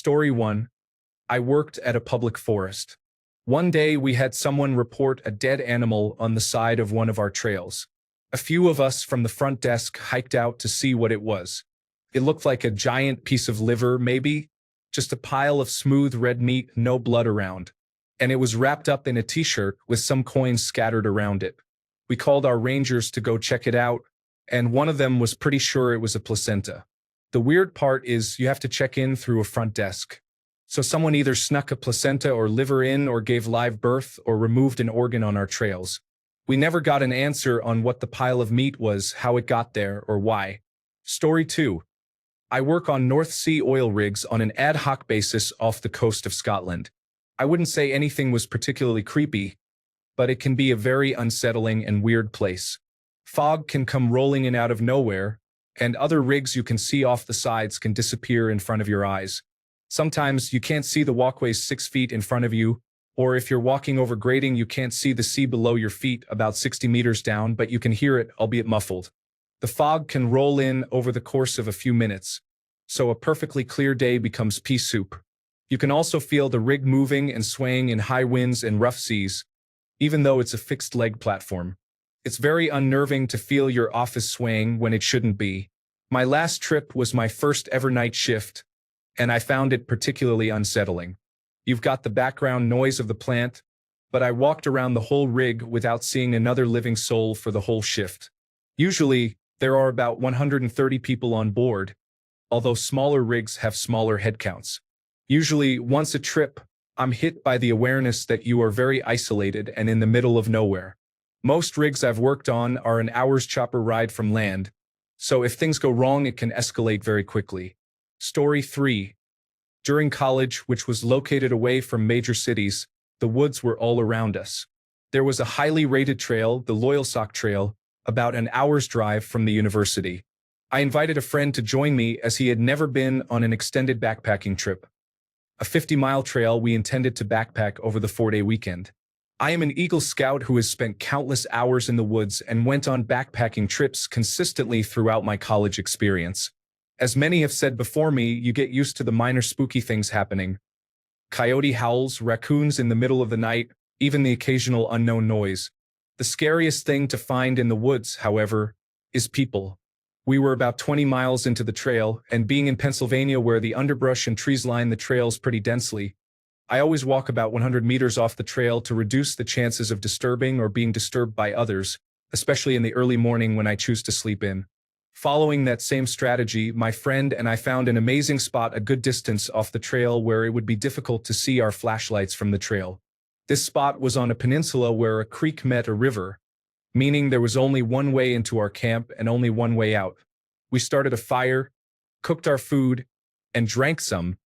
Story 1. I worked at a public forest. One day we had someone report a dead animal on the side of one of our trails. A few of us from the front desk hiked out to see what it was. It looked like a giant piece of liver, maybe, just a pile of smooth red meat, no blood around. And it was wrapped up in a t-shirt with some coins scattered around it. We called our rangers to go check it out, and one of them was pretty sure it was a placenta. The weird part is you have to check in through a front desk. So someone either snuck a placenta or liver in or gave live birth or removed an organ on our trails. We never got an answer on what the pile of meat was, how it got there, or why. Story 2. I work on North Sea oil rigs on an ad hoc basis off the coast of Scotland. I wouldn't say anything was particularly creepy, but it can be a very unsettling and weird place. Fog can come rolling in out of nowhere, and other rigs you can see off the sides can disappear in front of your eyes. Sometimes you can't see the walkways 6 feet in front of you, or if you're walking over grading you can't see the sea below your feet about 60 meters down, but you can hear it, albeit muffled. The fog can roll in over the course of a few minutes, so a perfectly clear day becomes pea soup. You can also feel the rig moving and swaying in high winds and rough seas, even though it's a fixed-leg platform. It's very unnerving to feel your office swaying when it shouldn't be. My last trip was my first ever night shift, and I found it particularly unsettling. You've got the background noise of the plant, but I walked around the whole rig without seeing another living soul for the whole shift. Usually, there are about 130 people on board, although smaller rigs have smaller headcounts. Usually, once a trip, I'm hit by the awareness that you are very isolated and in the middle of nowhere. Most rigs I've worked on are an hour's chopper ride from land, so if things go wrong it can escalate very quickly. Story 3. During college, which was located away from major cities, the woods were all around us. There was a highly rated trail, the Loyalsock Trail, about an hour's drive from the university. I invited a friend to join me as he had never been on an extended backpacking trip. A 50-mile trail we intended to backpack over the 4-day weekend. I am an Eagle Scout who has spent countless hours in the woods and went on backpacking trips consistently throughout my college experience. As many have said before me, you get used to the minor spooky things happening. Coyote howls, raccoons in the middle of the night, even the occasional unknown noise. The scariest thing to find in the woods, however, is people. We were about 20 miles into the trail, and being in Pennsylvania where the underbrush and trees line the trails pretty densely, I always walk about 100 meters off the trail to reduce the chances of disturbing or being disturbed by others, especially in the early morning when I choose to sleep in. Following that same strategy, my friend and I found an amazing spot a good distance off the trail where it would be difficult to see our flashlights from the trail. This spot was on a peninsula where a creek met a river, meaning there was only one way into our camp and only one way out. We started a fire, cooked our food, and drank some,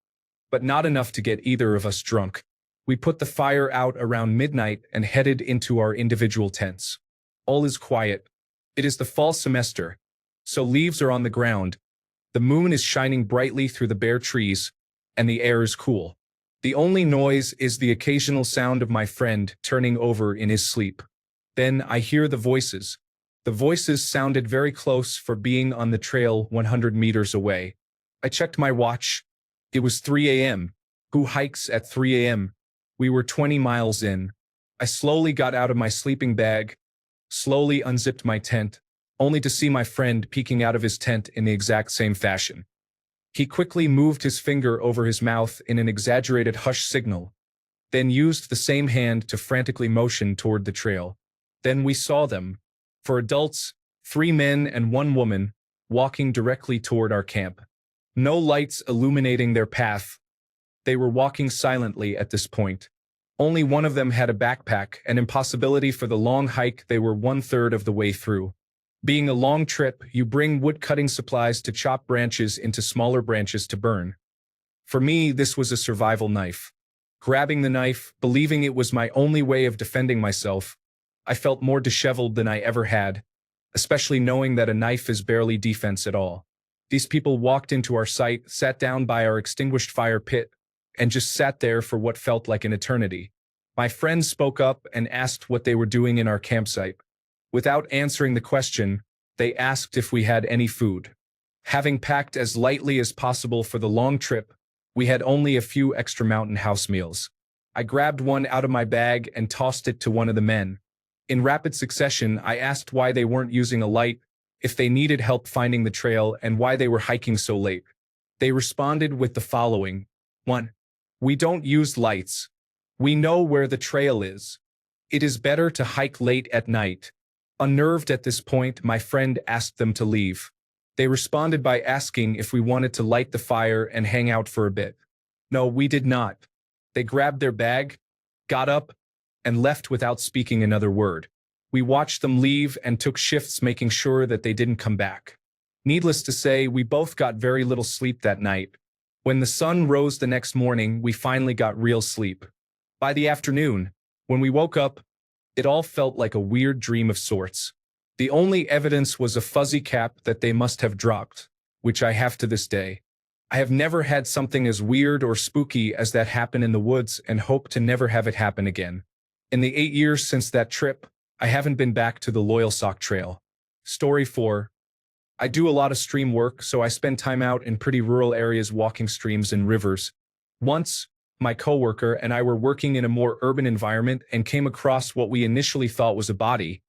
but not enough to get either of us drunk. We put the fire out around midnight and headed into our individual tents. All is quiet. It is the fall semester, so leaves are on the ground. The moon is shining brightly through the bare trees, and the air is cool. The only noise is the occasional sound of my friend turning over in his sleep. Then I hear the voices. The voices sounded very close for being on the trail 100 meters away. I checked my watch. It was 3 a.m. Who hikes at 3 a.m.? We were 20 miles in. I slowly got out of my sleeping bag, slowly unzipped my tent, only to see my friend peeking out of his tent in the exact same fashion. He quickly moved his finger over his mouth in an exaggerated hush signal, then used the same hand to frantically motion toward the trail. Then we saw them. For adults, 3 men and 1 woman, walking directly toward our camp. No lights illuminating their path. They were walking silently at this point. Only one of them had a backpack, an impossibility for the long hike. They were 1/3 of the way through. Being a long trip, you bring wood-cutting supplies to chop branches into smaller branches to burn. For me, this was a survival knife. Grabbing the knife, believing it was my only way of defending myself, I felt more disheveled than I ever had, especially knowing that a knife is barely defense at all. These people walked into our site, sat down by our extinguished fire pit, and just sat there for what felt like an eternity. My friend spoke up and asked what they were doing in our campsite. Without answering the question, they asked if we had any food. Having packed as lightly as possible for the long trip, We had only a few extra mountain house meals. I grabbed one out of my bag and tossed it to one of the men. In rapid succession, I asked why they weren't using a light, if they needed help finding the trail, and why they were hiking so late. They responded with the following. 1. We don't use lights. We know where the trail is. It is better to hike late at night. Unnerved at this point, my friend asked them to leave. They responded by asking if we wanted to light the fire and hang out for a bit. No, we did not. They grabbed their bag, got up, and left without speaking another word. We watched them leave and took shifts making sure that they didn't come back. Needless to say, we both got very little sleep that night. When the sun rose the next morning, we finally got real sleep. By the afternoon, when we woke up, it all felt like a weird dream of sorts. The only evidence was a fuzzy cap that they must have dropped, which I have to this day. I have never had something as weird or spooky as that happen in the woods and hope to never have it happen again. In the 8 years since that trip, I haven't been back to the Loyal Sock Trail. Story 4. I do a lot of stream work, so I spend time out in pretty rural areas walking streams and rivers. Once, my coworker and I were working in a more urban environment and came across what we initially thought was a body,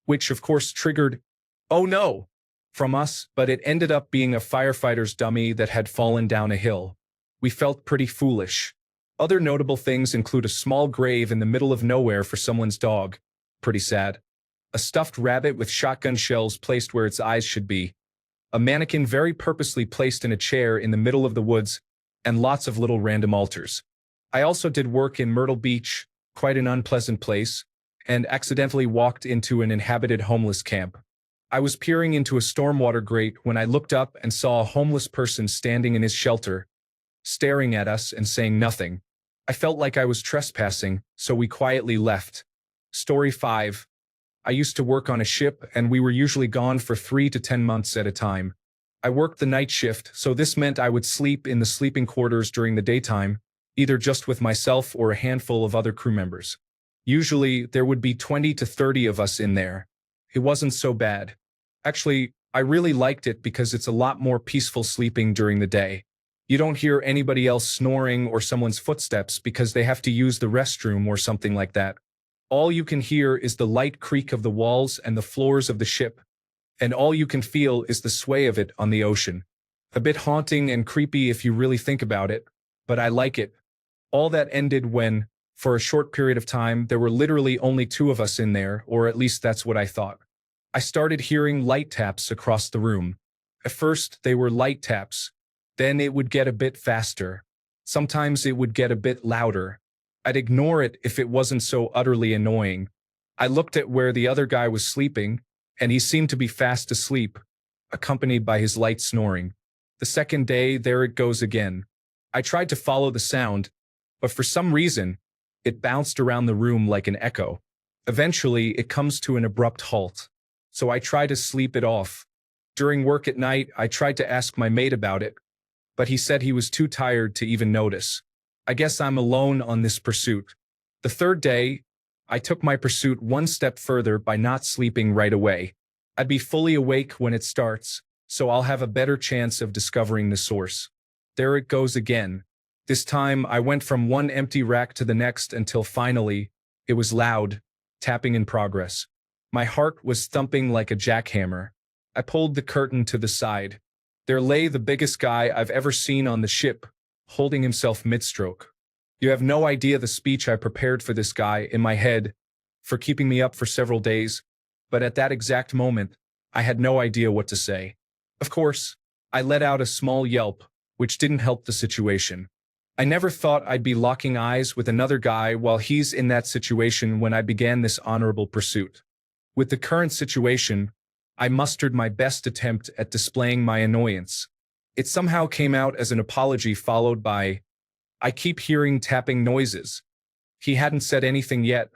which of course triggered, "Oh no!" from us, but it ended up being a firefighter's dummy that had fallen down a hill. We felt pretty foolish. Other notable things include a small grave in the middle of nowhere for someone's dog. Pretty sad. A stuffed rabbit with shotgun shells placed where its eyes should be. A mannequin very purposely placed in a chair in the middle of the woods, and lots of little random altars. I also did work in Myrtle Beach, quite an unpleasant place, and accidentally walked into an inhabited homeless camp. I was peering into a stormwater grate when I looked up and saw a homeless person standing in his shelter, staring at us and saying nothing. I felt like I was trespassing, so we quietly left. Story 5. I used to work on a ship, and we were usually gone for 3 to 10 months at a time. I worked the night shift, so this meant I would sleep in the sleeping quarters during the daytime, either just with myself or a handful of other crew members. Usually, there would be 20 to 30 of us in there. It wasn't so bad. Actually, I really liked it because it's a lot more peaceful sleeping during the day. You don't hear anybody else snoring or someone's footsteps because they have to use the restroom or something like that. All you can hear is the light creak of the walls and the floors of the ship, and all you can feel is the sway of it on the ocean. A bit haunting and creepy if you really think about it, but I like it. All that ended when, for a short period of time, there were literally only 2 of us in there, or at least that's what I thought. I started hearing light taps across the room. At first, they were light taps. Then it would get a bit faster. Sometimes it would get a bit louder. I'd ignore it if it wasn't so utterly annoying. I looked at where the other guy was sleeping, and he seemed to be fast asleep, accompanied by his light snoring. The second day, there it goes again. I tried to follow the sound, but for some reason, it bounced around the room like an echo. Eventually, it comes to an abrupt halt. So I try to sleep it off. During work at night, I tried to ask my mate about it, but he said he was too tired to even notice. I guess I'm alone on this pursuit. The third day, I took my pursuit one step further by not sleeping right away. I'd be fully awake when it starts, so I'll have a better chance of discovering the source. There it goes again. This time, I went from one empty rack to the next until finally, it was loud, tapping in progress. My heart was thumping like a jackhammer. I pulled the curtain to the side. There lay the biggest guy I've ever seen on the ship, holding himself mid-stroke. You have no idea the speech I prepared for this guy in my head for keeping me up for several days, but at that exact moment, I had no idea what to say. Of course, I let out a small yelp, which didn't help the situation. I never thought I'd be locking eyes with another guy while he's in that situation when I began this honorable pursuit. With the current situation, I mustered my best attempt at displaying my annoyance. It somehow came out as an apology followed by, "I keep hearing tapping noises." He hadn't said anything yet,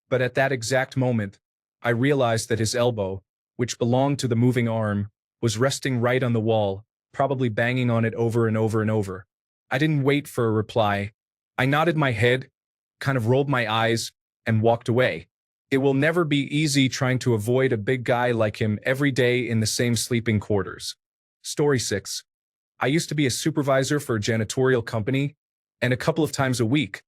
but at that exact moment, I realized that his elbow, which belonged to the moving arm, was resting right on the wall, probably banging on it over and over and over. I didn't wait for a reply. I nodded my head, kind of rolled my eyes, and walked away. It will never be easy trying to avoid a big guy like him every day in the same sleeping quarters. Story 6. I used to be a supervisor for a janitorial company, and a couple of times a week,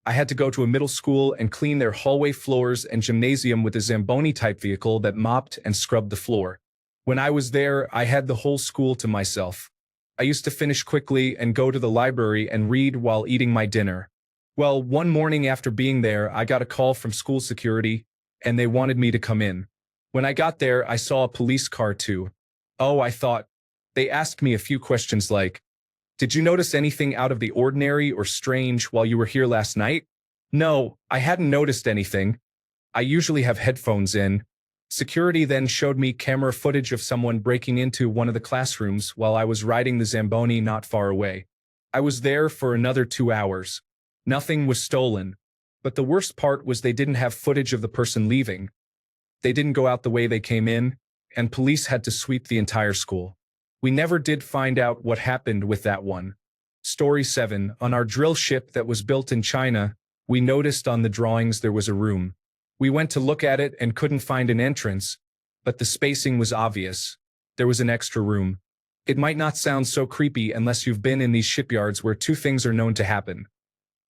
I had to go to a middle school and clean their hallway floors and gymnasium with a Zamboni-type vehicle that mopped and scrubbed the floor. When I was there, I had the whole school to myself. I used to finish quickly and go to the library and read while eating my dinner. Well, one morning after being there, I got a call from school security, and they wanted me to come in. When I got there, I saw a police car too. Oh, I thought. They asked me a few questions like, "Did you notice anything out of the ordinary or strange while you were here last night?" No, I hadn't noticed anything. I usually have headphones in. Security then showed me camera footage of someone breaking into one of the classrooms while I was riding the Zamboni not far away. I was there for another 2 hours. Nothing was stolen. But the worst part was they didn't have footage of the person leaving. They didn't go out the way they came in, and police had to sweep the entire school. We never did find out what happened with that one. Story 7. On our drill ship that was built in China, we noticed on the drawings there was a room. We went to look at it and couldn't find an entrance, but the spacing was obvious. There was an extra room. It might not sound so creepy unless you've been in these shipyards where two things are known to happen.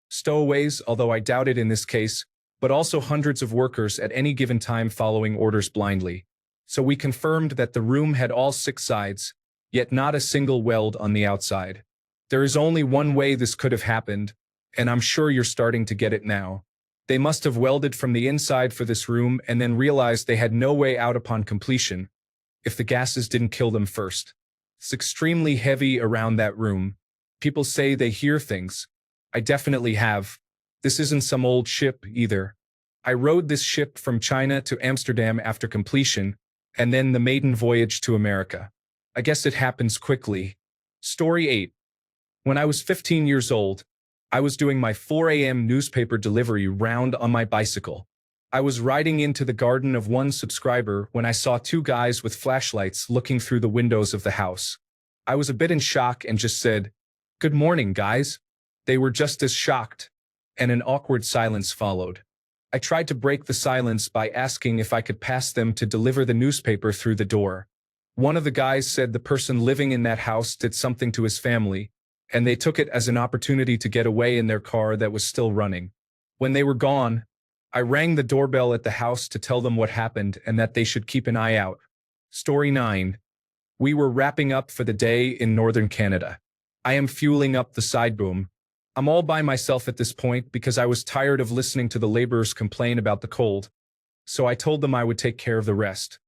Stowaways, although I doubt it in this case, but also hundreds of workers at any given time following orders blindly. So we confirmed that the room had all 6 sides, yet not a single weld on the outside. There is only one way this could have happened, and I'm sure you're starting to get it now. They must have welded from the inside for this room and then realized they had no way out upon completion, if the gases didn't kill them first. It's extremely heavy around that room. People say they hear things. I definitely have. This isn't some old ship either. I rode this ship from China to Amsterdam after completion, and then the maiden voyage to America. I guess it happens quickly. Story 8. When I was 15 years old, I was doing my 4 a.m. newspaper delivery round on my bicycle. I was riding into the garden of one subscriber when I saw 2 guys with flashlights looking through the windows of the house. I was a bit in shock and just said, "Good morning, guys." They were just as shocked, and an awkward silence followed. I tried to break the silence by asking if I could pass them to deliver the newspaper through the door. One of the guys said the person living in that house did something to his family, and they took it as an opportunity to get away in their car that was still running. When they were gone, I rang the doorbell at the house to tell them what happened and that they should keep an eye out. Story 9. We were wrapping up for the day in northern Canada. I am fueling up the side boom. I'm all by myself at this point because I was tired of listening to the laborers complain about the cold, so I told them I would take care of the rest.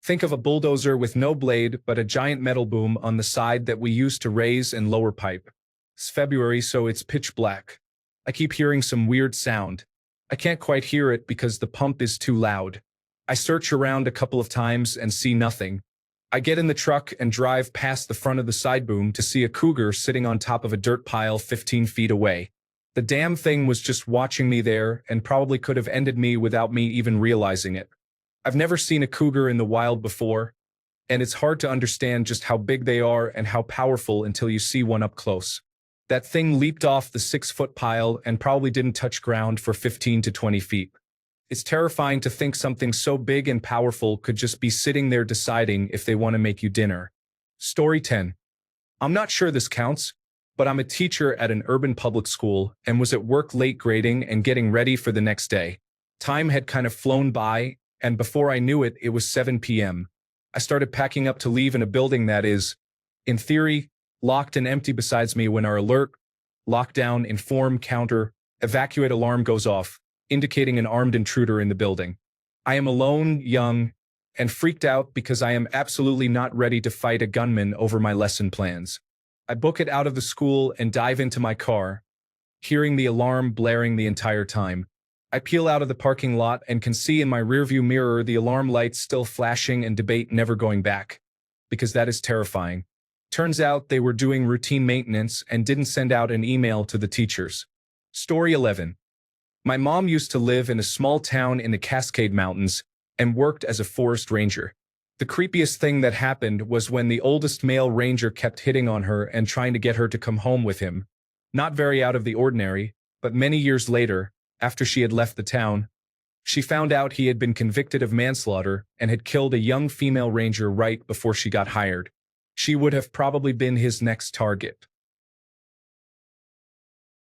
Think of a bulldozer with no blade but a giant metal boom on the side that we use to raise and lower pipe. It's February, so it's pitch black. I keep hearing some weird sound. I can't quite hear it because the pump is too loud. I search around a couple of times and see nothing. I get in the truck and drive past the front of the side boom to see a cougar sitting on top of a dirt pile 15 feet away. The damn thing was just watching me there and probably could have ended me without me even realizing it. I've never seen a cougar in the wild before, and it's hard to understand just how big they are and how powerful until you see one up close. That thing leaped off the 6-foot pile and probably didn't touch ground for 15 to 20 feet. It's terrifying to think something so big and powerful could just be sitting there deciding if they want to make you dinner. Story 10. I'm not sure this counts, but I'm a teacher at an urban public school and was at work late grading and getting ready for the next day. Time had kind of flown by, and before I knew it, it was 7 p.m. I started packing up to leave in a building that is, in theory, locked and empty besides me when our alert, lockdown, inform, counter, evacuate alarm goes off, indicating an armed intruder in the building. I am alone, young, and freaked out because I am absolutely not ready to fight a gunman over my lesson plans. I book it out of the school and dive into my car, hearing the alarm blaring the entire time. I peel out of the parking lot and can see in my rearview mirror the alarm lights still flashing and debate never going back, because that is terrifying. Turns out they were doing routine maintenance and didn't send out an email to the teachers. Story 11. My mom used to live in a small town in the Cascade Mountains and worked as a forest ranger. The creepiest thing that happened was when the oldest male ranger kept hitting on her and trying to get her to come home with him. Not very out of the ordinary, but many years later, after she had left the town, she found out he had been convicted of manslaughter and had killed a young female ranger right before she got hired. She would have probably been his next target.